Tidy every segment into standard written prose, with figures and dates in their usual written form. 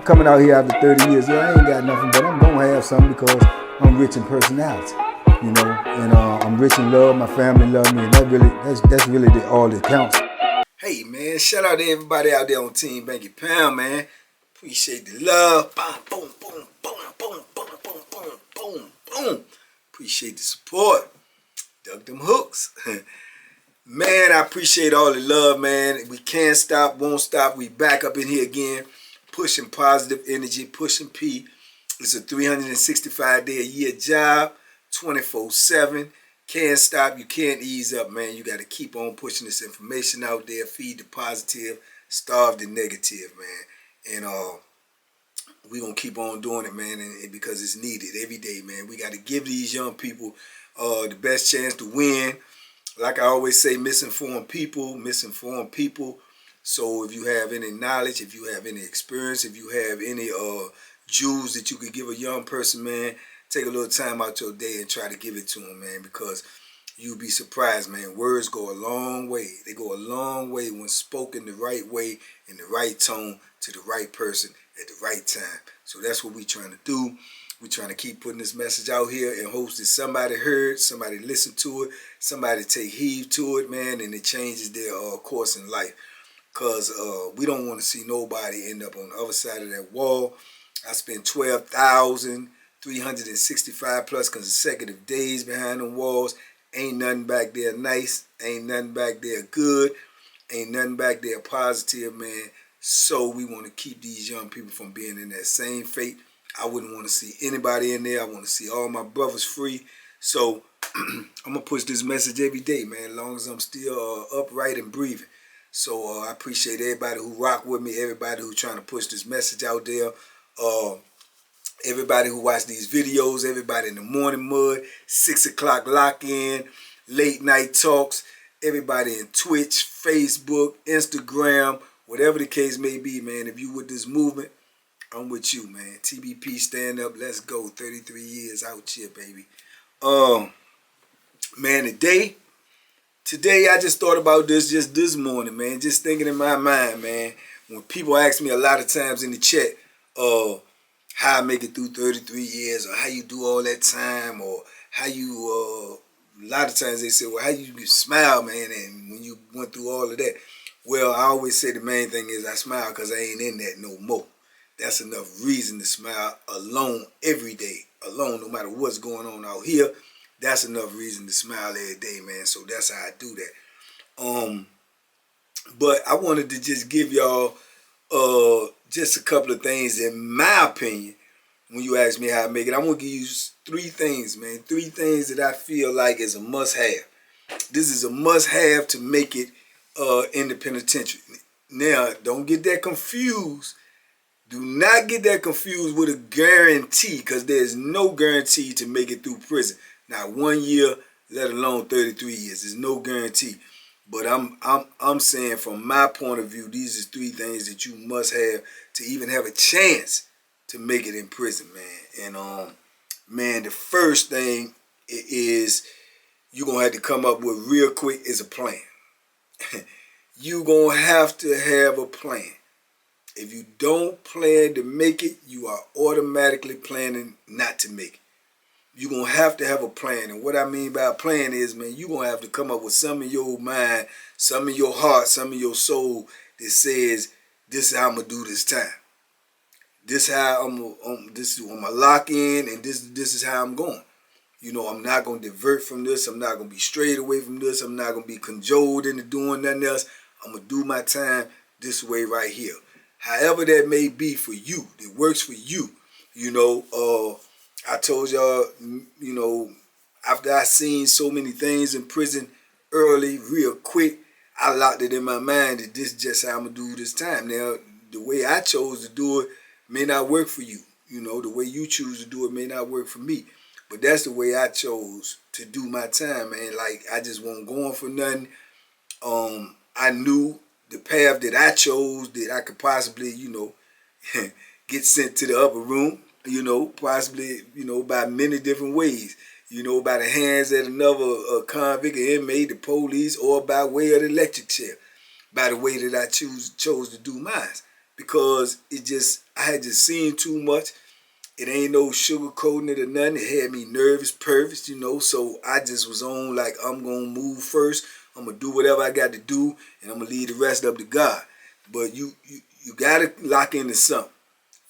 coming out here after 30 years. Yeah, I ain't got nothing, but I'm gonna have something because I'm rich in personality, you know, and I'm rich in love. My family love me, and that's really all that counts. Hey man, shout out to everybody out there on Team Banky Pound, man. Appreciate the love. Boom, boom, boom, boom, boom, boom, boom, boom, boom. Appreciate the support. Duck them hooks. Man, I appreciate all the love, man. We can't stop, won't stop. We back up in here again, pushing positive energy, pushing P. It's a 365-day-a-year job, 24/7. Can't stop. You can't ease up, man. You got to keep on pushing this information out there. Feed the positive, starve the negative, man. And we're going to keep on doing it, man, and because it's needed every day, man. We got to give these young people the best chance to win. Like I always say, misinformed people. So if you have any knowledge, if you have any experience, if you have any jewels that you could give a young person, man, take a little time out your day and try to give it to them, man, because you'll be surprised, man. Words go a long way. They go a long way when spoken the right way, in the right tone, to the right person at the right time. So that's what we're trying to do. We're trying to keep putting this message out here in hopes that somebody heard, somebody listened to it, somebody take heed to it, man, and it changes their course in life. Because we don't want to see nobody end up on the other side of that wall. I spent 12,365 plus consecutive days behind the walls. Ain't nothing back there nice. Ain't nothing back there good. Ain't nothing back there positive, man. So we want to keep these young people from being in that same fate. I wouldn't want to see anybody in there. I want to see all my brothers free. So I'm going to push this message every day, man, as long as I'm still upright and breathing. So I appreciate everybody who rock with me, everybody who trying to push this message out there. Everybody who watch these videos, everybody in the morning mud, 6 o'clock lock-in, late night talks, everybody in Twitch, Facebook, Instagram, whatever the case may be, man. If you with this movement, I'm with you, man. TBP, stand up, let's go. 33 years out here, baby. Man, today I just thought about this just this morning, man. Just thinking in my mind, man. When people ask me a lot of times in the chat, how I make it through 33 years, or how you do all that time, or how you, a lot of times they say, well, how you smile, man, and when you went through all of that. Well, I always say the main thing is I smile because I ain't in that no more. That's enough reason to smile alone every day. Alone, no matter what's going on out here, that's enough reason to smile every day, man. So that's how I do that. But I wanted to just give y'all just a couple of things, in my opinion, when you ask me how I make it. I'm going to give you 3 things, man. 3 things that I feel like is a must-have. This is a must-have to make it in the penitentiary. Now, don't get that confused. Do not get that confused with a guarantee, because there's no guarantee to make it through prison. Not 1 year, let alone 33 years. There's no guarantee. But I'm saying from my point of view, these are 3 things that you must have to even have a chance to make it in prison, man. And man, the first thing is you're gonna have to come up with real quick is a plan. You're gonna have to have a plan. If you don't plan to make it, you are automatically planning not to make it. You're going to have a plan. And what I mean by a plan is, man, you're going to have to come up with some in your mind, some in your heart, some in your soul that says, this is how I'm going to do this time. This is how this is my lock in, and this is how I'm going. You know, I'm not going to divert from this. I'm not going to be strayed away from this. I'm not going to be cajoled into doing nothing else. I'm going to do my time this way right here. However that may be for you, that works for you. You know, I told y'all, you know, after I seen so many things in prison early, real quick, I locked it in my mind that this is just how I'm going to do this time. Now, the way I chose to do it may not work for you. You know, the way you choose to do it may not work for me. But that's the way I chose to do my time, man. Like, I just wasn't going for nothing. I knew the path that I chose that I could possibly, you know, get sent to the upper room, you know, possibly, you know, by many different ways, you know, by the hands of another convict, or inmate, the police, or by way of the electric chair, by the way that I chose to do mine. because I had just seen too much. It ain't no sugarcoating it or nothing. It had me nervous, pervious, so I just was on like, I'm going to move first. I'm going to do whatever I got to do, and I'm going to leave the rest up to God. But you got to lock into something.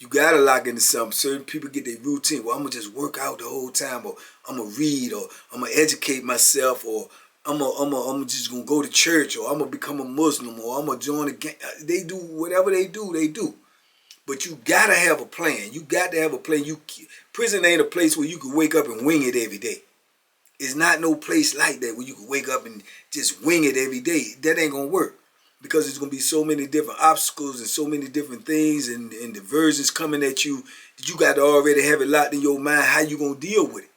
You got to lock into something. Certain people get their routine. Well, I'm going to just work out the whole time, or I'm going to read, or I'm going to educate myself, or I'm just going to go to church, or I'm going to become a Muslim, or I'm going to join a gang. They do whatever they do. But you got to have a plan. You got to have a plan. Prison ain't a place where you can wake up and wing it every day. It's not no place like that where you can wake up and just wing it every day. That ain't going to work. Because there's going to be so many different obstacles and so many different things and diversions coming at you that you got to already have it locked in your mind how you going to deal with it.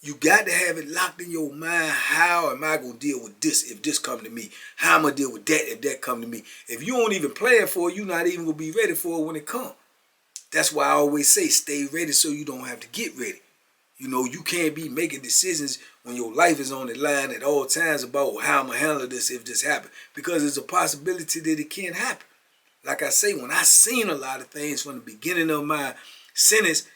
You got to have it locked in your mind. How am I going to deal with this if this come to me? How am I going to deal with that if that come to me? If you don't even plan for it, you're not even going to be ready for it when it comes. That's why I always say stay ready so you don't have to get ready. You can't be making decisions when your life is on the line at all times about how I'm going to handle this if this happens. Because there's a possibility that it can't happen. Like I say, when I seen a lot of things from the beginning of my sentence,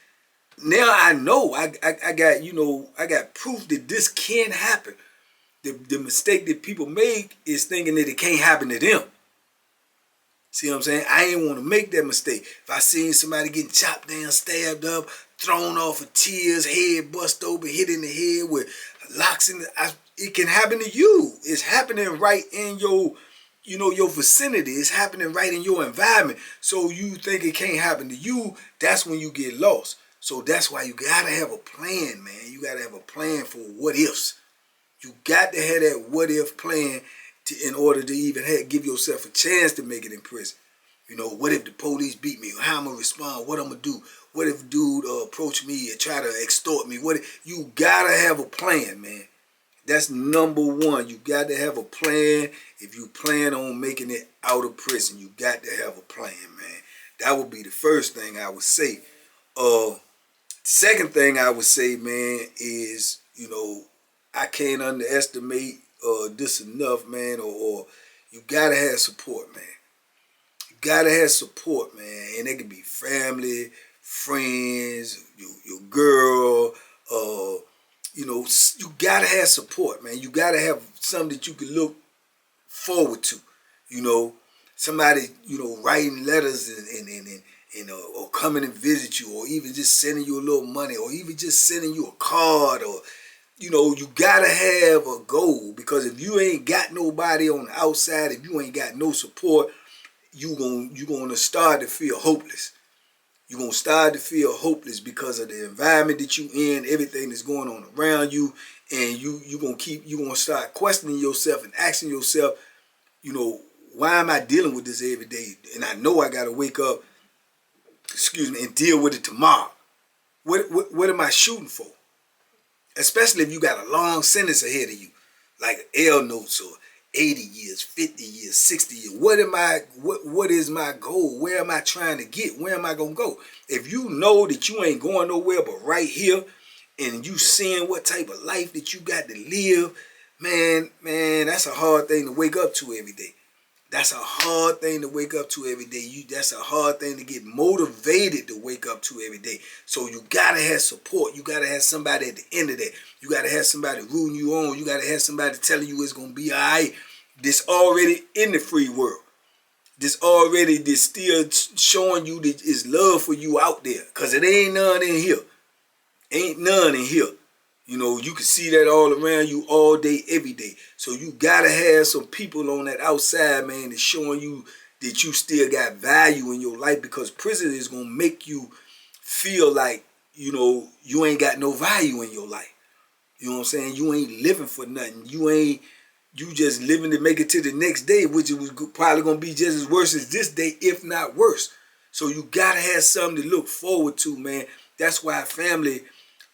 now I know I got proof that this can happen. The mistake that people make is thinking that it can't happen to them. See what I'm saying? I ain't want to make that mistake. If I seen somebody getting chopped down, stabbed up, thrown off of tears, head bust open, hit in the head with locks in it can happen to you. It's happening right in your vicinity. It's happening right in your environment. So you think it can't happen to you, that's when you get lost. So that's why you got to have a plan, man. You got to have a plan for what ifs. You got to have that what if plan in order to even give yourself a chance to make it in prison. What if the police beat me? How I'm going to respond? What I'm going to do? What if dude approach me and try to extort me? You got to have a plan, man. That's number one. You got to have a plan if you plan on making it out of prison. You got to have a plan, man. That would be the first thing I would say. Second thing I would say, man, is, I can't underestimate this enough, man, or you got to have support, man. You got to have support, man. And it could be family, friends, your girl, you got to have support, man. You got to have something that you can look forward to, somebody, writing letters and or coming and visit you, or even just sending you a little money, or even just sending you a card, or you gotta have a goal, because if you ain't got nobody on the outside, if you ain't got no support, you gonna start to feel hopeless. You're gonna start to feel hopeless because of the environment that you in, everything that's going on around you, and you gonna start questioning yourself and asking yourself, why am I dealing with this every day? And I know I gotta wake up, and deal with it tomorrow. What am I shooting for? Especially if you got a long sentence ahead of you, like L notes, or 80 years, 50 years, 60 years. What is my goal? Where am I trying to get? Where am I gonna go? If you know that you ain't going nowhere but right here, and you seeing what type of life that you got to live, man, that's a hard thing to wake up to every day. That's a hard thing to wake up to every day. That's a hard thing to get motivated to wake up to every day. So you gotta have support. You gotta have somebody at the end of that. You gotta have somebody rooting you on. You gotta have somebody telling you it's gonna be all right. This already in the free world. This still showing you that it's love for you out there. Cause it ain't none in here. Ain't none in here. You can see that all around you all day, every day. So you gotta have some people on that outside, man, that's showing you that you still got value in your life, because prison is gonna make you feel like, you ain't got no value in your life. You know what I'm saying? You ain't living for nothing. You just living to make it to the next day, which was probably gonna be just as worse as this day, if not worse. So you gotta have something to look forward to, man. That's why family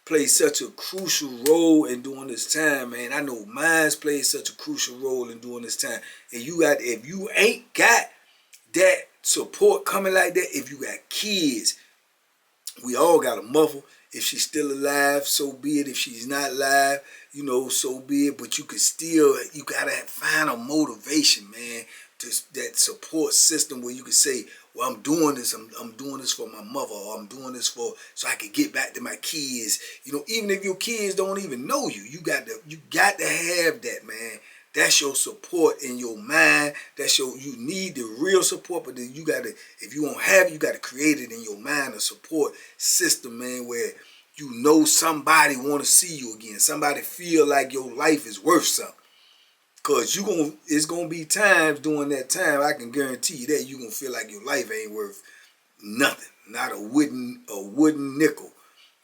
plays such a crucial role in doing this time, man. I know mine's played such a crucial role in doing this time. And if you ain't got that support coming like that, if you got kids, we all got a mother. If she's still alive, so be it. If she's not alive, so be it. But you gotta find a motivation, man, that support system where you can say, well, I'm doing this. I'm doing this for my mother, or I'm doing this so I can get back to my kids. You know, even if your kids don't even know you, you got to have that, man. That's your support in your mind. You need the real support, but then you got to, if you don't have it, you got to create it in your mind, a support system, man, where you know somebody want to see you again. Somebody feel like your life is worth something. Cause it's gonna be times during that time, I can guarantee you that you're gonna feel like your life ain't worth nothing, not a wooden nickel,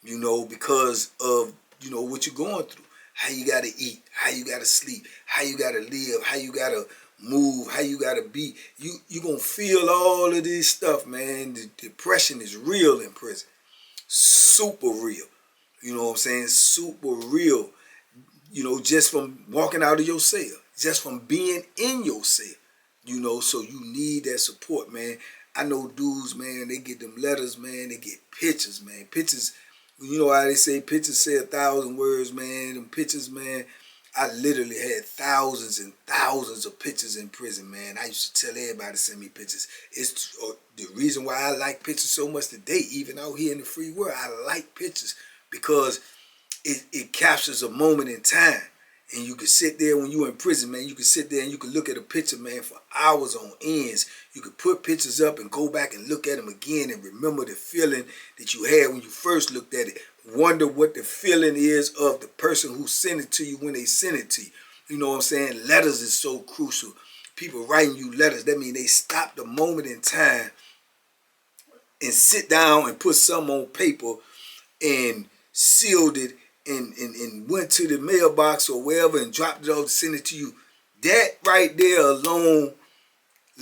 you know, because of, you know, what you're going through, how you gotta eat, how you gotta sleep, how you gotta live, how you gotta move, how you gotta be. You gonna feel all of this stuff, man. The depression is real in prison, super real. You know what I'm saying? Super real. You know, just from walking out of your cell, just from being in your cell, you know, so you need that support, man. I know dudes, man, they get them letters, man, they get pictures, man. Pictures, you know how they say pictures say 1,000 words, man. Them pictures, man, I literally had thousands and thousands of pictures in prison, man. I used to tell everybody to send me pictures. It's the reason why I like pictures so much today, even out here in the free world. I like pictures because it captures a moment in time. And you can sit there when you're in prison, man. You can sit there and you can look at a picture, man, for hours on ends. You can put pictures up and go back and look at them again and remember the feeling that you had when you first looked at it. Wonder what the feeling is of the person who sent it to you when they sent it to you. You know what I'm saying? Letters is so crucial. People writing you letters, that means they stop the moment in time and sit down and put something on paper and sealed it and went to the mailbox or wherever and dropped it off to send it to you. That right there alone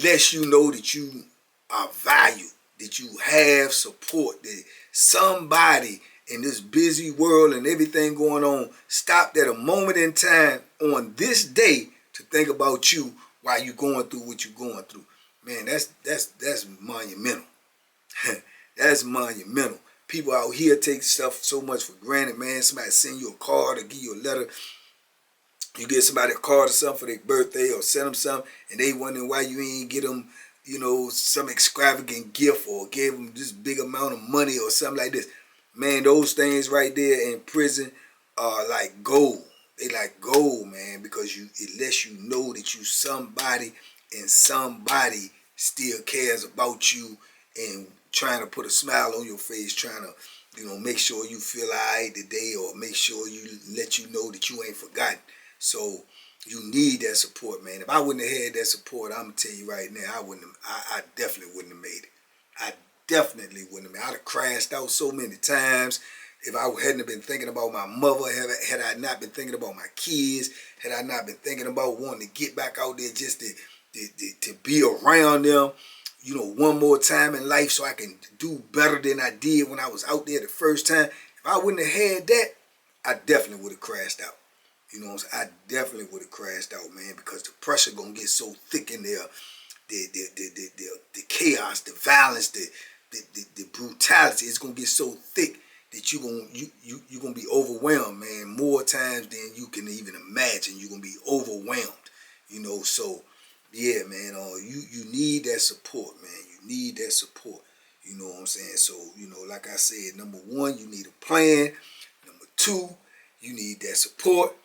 lets you know that you are valued, that you have support, that somebody in this busy world and everything going on stopped at a moment in time on this day to think about you while you're going through what you're going through. Man, that's monumental. That's monumental. People out here take stuff so much for granted, man. Somebody send you a card or give you a letter. You get somebody a card or something for their birthday or send them something, and they wondering why you ain't get them, you know, some extravagant gift or gave them this big amount of money or something like this. Man, those things right there in prison are like gold. They like gold, man, because it lets you know that you somebody and somebody still cares about you and trying to put a smile on your face, trying to, you know, make sure you feel all right today or make sure you let you know that you ain't forgotten. So you need that support, man. If I wouldn't have had that support, I'm going to tell you right now, I definitely wouldn't have made it. I definitely wouldn't have made it. I'd have crashed out so many times. If I hadn't been thinking about my mother, had I not been thinking about my kids, had I not been thinking about wanting to get back out there just to be around them, you know, one more time in life so I can do better than I did when I was out there the first time. If I wouldn't have had that, I definitely would have crashed out. You know what I'm saying? I definitely would have crashed out, man, because the pressure gonna get so thick in there, the chaos, the violence, the brutality, it's gonna get so thick that you're gonna be overwhelmed, man, more times than you can even imagine. You're gonna be overwhelmed, you know. So yeah, man, you need that support, man. You need that support. You know what I'm saying? So, you know, like I said, number one, you need a plan. Number two, you need that support.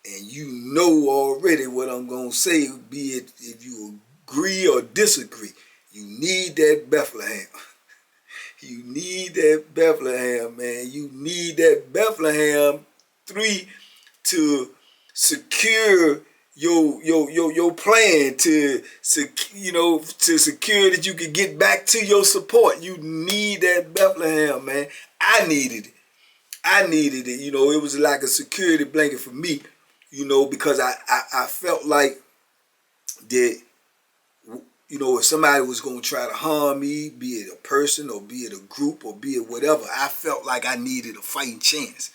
And you know already what I'm going to say, be it if you agree or disagree. You need that Bethlehem. You need that Bethlehem, man. You need that Bethlehem 3 to secure your plan, to secure that you can get back to your support. You need that Bethlehem, man. I needed it. You know, it was like a security blanket for me, you know, because I felt like that, you know, if somebody was going to try to harm me, be it a person or be it a group or be it whatever, I felt like I needed a fighting chance.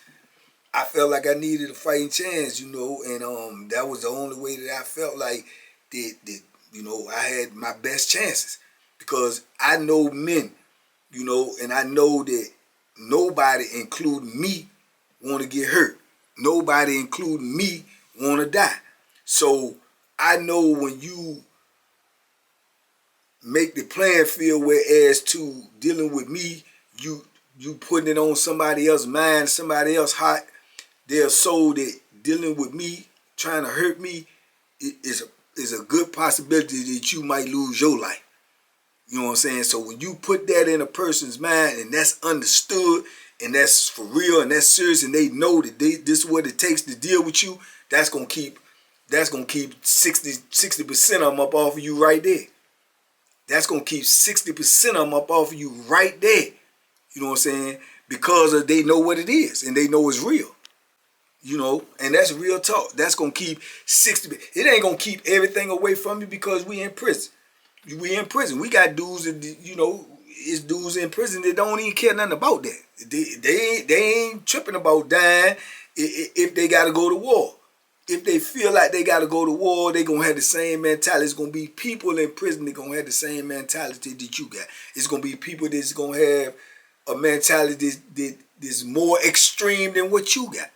I felt like I needed a fighting chance, you know, and that was the only way that I felt like that you know, I had my best chances, because I know men, you know, and I know that nobody, including me, want to get hurt. Nobody, including me, want to die. So I know when you make the playing field, whereas to dealing with me, you putting it on somebody else's mind, somebody else hot, their soul, that dealing with me, trying to hurt me, is a good possibility that you might lose your life. You know what I'm saying? So when you put that in a person's mind and that's understood and that's for real and that's serious and they know that this is what it takes to deal with you, that's gonna keep 60% of them up off of you right there. That's gonna keep 60% of them up off of you right there. You know what I'm saying? Because they know what it is and they know it's real. You know, and that's real talk. That's gonna keep 60. It ain't gonna keep everything away from you because we in prison. We in prison. We got dudes that, you know, it's dudes in prison that don't even care nothing about that. They ain't tripping about dying if they gotta go to war. If they feel like they gotta go to war, they gonna have the same mentality. It's gonna be people in prison that gonna have the same mentality that you got. It's gonna be people that's gonna have a mentality that's more extreme than what you got.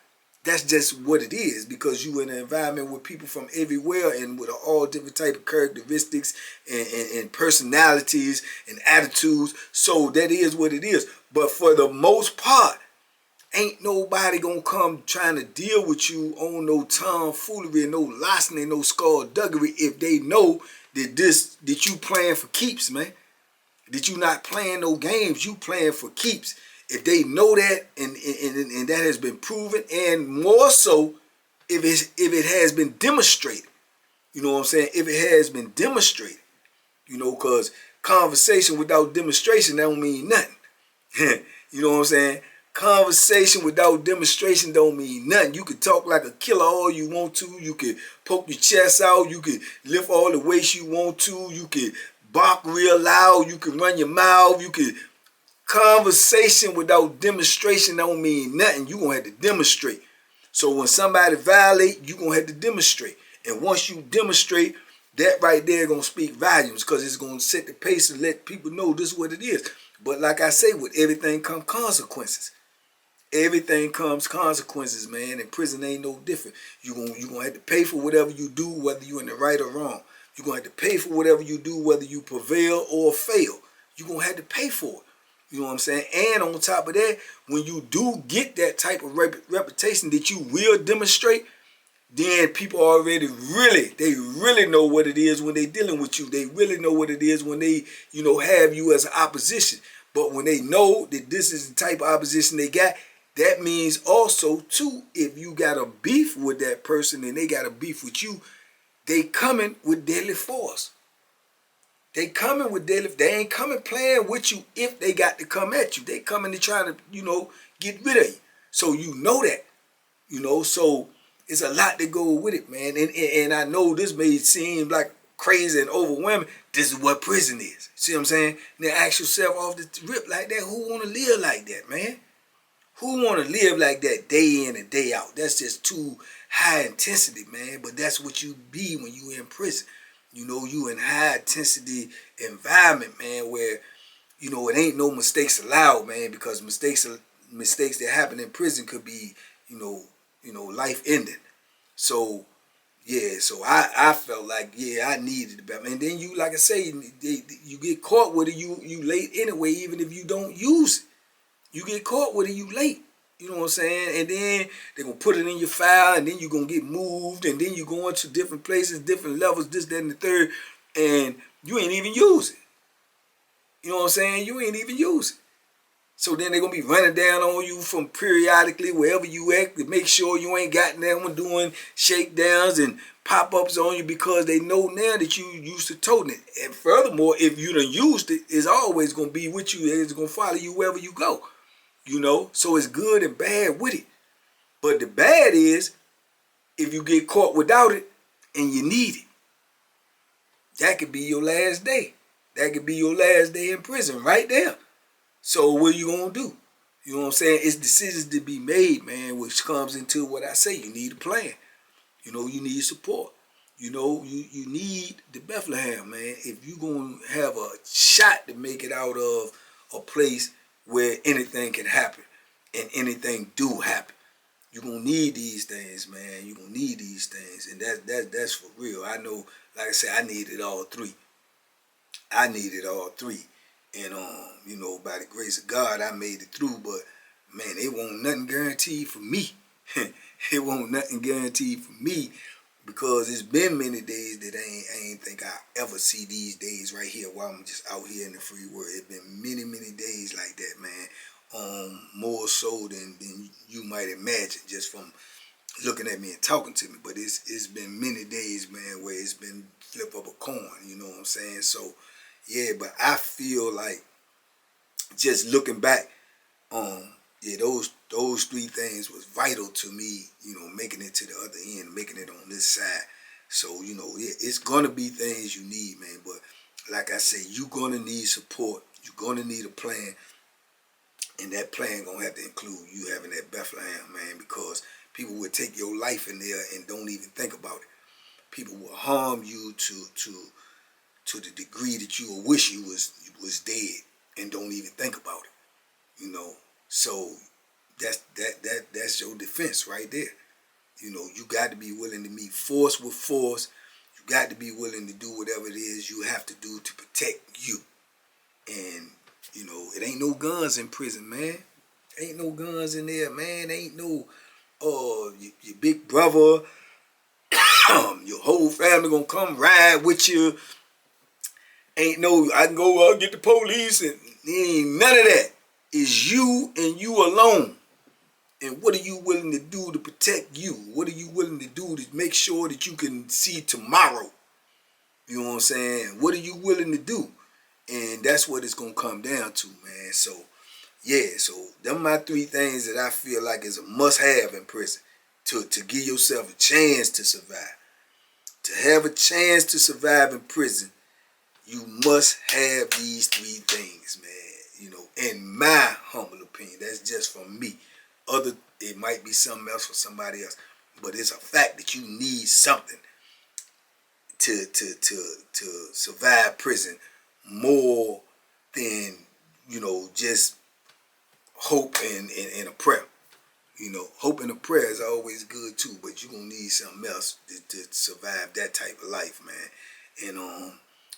That's just what it is, because you in an environment with people from everywhere and with all different type of characteristics and personalities and attitudes. So that is what it is. But for the most part, ain't nobody gonna come trying to deal with you on no tomfoolery, no larceny, no skullduggery if they know that you playing for keeps, man. That you not playing no games, you playing for keeps. If they know that and that has been proven, and more so if it has been demonstrated. You know what I'm saying? If it has been demonstrated. You know, because conversation without demonstration, that don't mean nothing. You know what I'm saying? Conversation without demonstration don't mean nothing. You could talk like a killer all you want to. You could poke your chest out. You could lift all the weights you want to. You could bark real loud. You could run your mouth. You could... Conversation without demonstration don't mean nothing. You're going to have to demonstrate. So when somebody violate, you're going to have to demonstrate. And once you demonstrate, that right there going to speak volumes, because it's going to set the pace and let people know this is what it is. But like I say, with everything comes consequences. Everything comes consequences, man. And prison ain't no different. You're going to have to pay for whatever you do, whether you're in the right or wrong. You're going to have to pay for whatever you do, whether you prevail or fail. You're going to have to pay for it. You know what I'm saying? And on top of that, when you do get that type of reputation that you will demonstrate, then people already really know what it is when they dealing with you. They really know what it is when they, you know, have you as an opposition. But when they know that this is the type of opposition they got, that means also, too, if you got a beef with that person and they got a beef with you, they coming with deadly force. They coming with deadly. They ain't coming playing with you if they got to come at you. They coming to try to, you know, get rid of you. So you know that. You know, so it's a lot to go with it, man. And I know this may seem like crazy and overwhelming. This is what prison is. See what I'm saying? Now ask yourself off the rip like that, who want to live like that, man? Who want to live like that day in and day out? That's just too high intensity, man. But that's what you be when you in prison. You know, you in high intensity environment, man, where, you know, it ain't no mistakes allowed, man, because mistakes that happen in prison could be, you know, life ending. So, yeah, so I felt like, yeah, I needed it. And then you, like I say, you get caught with it, you late anyway, even if you don't use it. You get caught with it, you late. You know what I'm saying? And then they're going to put it in your file, and then you're going to get moved, and then you're going to different places, different levels, this, that, and the third, and you ain't even use it. You know what I'm saying? You ain't even use it. So then they're going to be running down on you from periodically, wherever you at, to make sure you ain't got them doing shakedowns and pop-ups on you, because they know now that you used to toting it. And furthermore, if you done used it, it's always going to be with you. It's going to follow you wherever you go. You know, so it's good and bad with it. But the bad is if you get caught without it and you need it. That could be your last day. That could be your last day in prison right there. So what you gonna do? You know what I'm saying? It's decisions to be made, man, which comes into what I say. You need a plan. You know, you need support. You know, you need the Bethlehem, man. If you gonna have a shot to make it out of a place where anything can happen and anything do happen, you're gonna need these things, man. You're gonna need these things, and that's for real. I know, like I said, I needed all three. I needed all three. And, you know, by the grace of God, I made it through. But, man, it won't nothing guaranteed for me. It won't nothing guaranteed for me, because it's been many days that I ain't think I ever see these days right here while I'm just out here in the free world. It's been many, many days like that, man. More so than you might imagine just from looking at me and talking to me. But it's been many days, man, where it's been flip of a coin, you know what I'm saying? So, yeah, but I feel like just looking back, yeah, those three things was vital to me, you know, making it to the other end, making it on this side. So, you know, yeah, it's gonna be things you need, man. But like I say, you're gonna need support. You're gonna need a plan, and that plan gonna have to include you having that Bethlehem, man, because people will take your life in there and don't even think about it. People will harm you to the degree that you will wish you was dead and don't even think about it, you know. So that's your defense right there. You know, you got to be willing to meet force with force. You got to be willing to do whatever it is you have to do to protect you. And, you know, it ain't no guns in prison, man. Ain't no guns in there, man. Ain't no, your big brother, your whole family gonna come ride with you. Ain't no, I can go out get the police, and ain't none of that. It's you and you alone. And what are you willing to do to protect you? What are you willing to do to make sure that you can see tomorrow? You know what I'm saying? What are you willing to do? And that's what it's going to come down to, man. So, yeah, so them my three things that I feel like is a must-have in prison to give yourself a chance to survive. To have a chance to survive in prison, you must have these three things, man. You know, in my humble opinion, that's just from me. It might be something else for somebody else, but it's a fact that you need something to survive prison more than, you know, just hope and a prayer. You know, hope and a prayer is always good too, but you're gonna need something else to survive that type of life, man. And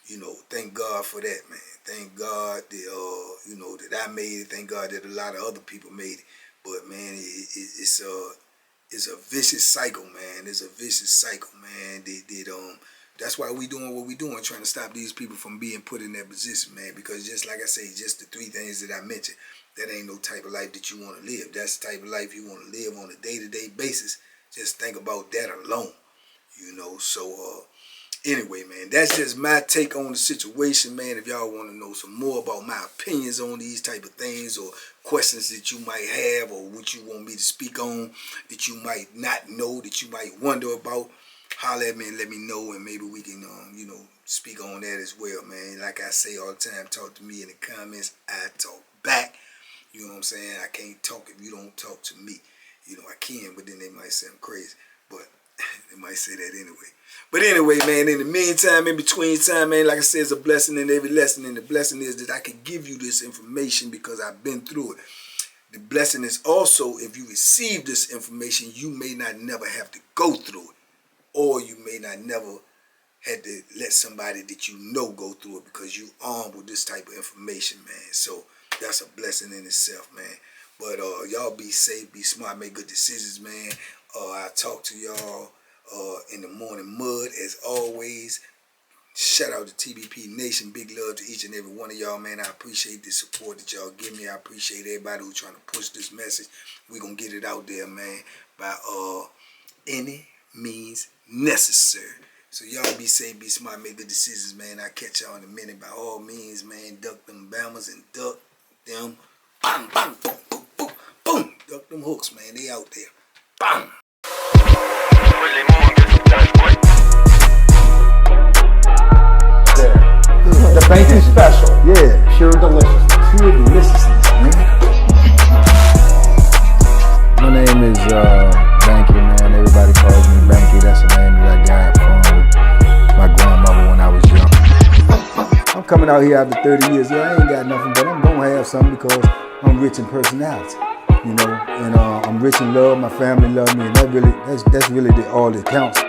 you know, thank God for that, man. Thank God that you know, that I made it. Thank God that a lot of other people made it. But man, it's a vicious cycle, man. It's a vicious cycle, man. That's why we doing what we doing, trying to stop these people from being put in that position, man. Because just like I say, just the three things that I mentioned, that ain't no type of life that you want to live. That's the type of life you want to live on a day-to-day basis. Just think about that alone, you know. So anyway, man, that's just my take on the situation, man. If y'all want to know some more about my opinions on these type of things, or questions that you might have, or what you want me to speak on that you might not know, that you might wonder about, holler at me and let me know, and maybe we can, you know, speak on that as well, man. Like I say all the time, talk to me in the comments. I talk back. You know what I'm saying? I can't talk if you don't talk to me. You know, I can, but then they might say I'm crazy. But they might say that anyway. But anyway, man, in the meantime, in between time, man, like I said, it's a blessing in every lesson. And the blessing is that I can give you this information because I've been through it. The blessing is also, if you receive this information, you may not never have to go through it. Or you may not never had to let somebody that you know go through it, because you armed with this type of information, man. So that's a blessing in itself, man. But y'all be safe, be smart, make good decisions, man. I talk to y'all in the morning mud as always. Shout out to TBP Nation. Big love to each and every one of y'all, man. I appreciate the support that y'all give me. I appreciate everybody who's trying to push this message. We're going to get it out there, man, by any means necessary. So y'all be safe, be smart, make good decisions, man. I'll catch y'all in a minute. By all means, man, duck them bammers and duck them. Bang, bang, boom, boom, boom, boom. Duck them hooks, man. They out there. Bang. The banky special. Yeah. Pure deliciousness. Pure deliciousness, man. My name is Banky, man. Everybody calls me Banky. That's the name that I got from my grandmother when I was young. I'm coming out here after 30 years. Yeah, I ain't got nothing, but I'm gonna have something because I'm rich in personality, you know, and I'm rich in love. My family love me, and that's really all that counts.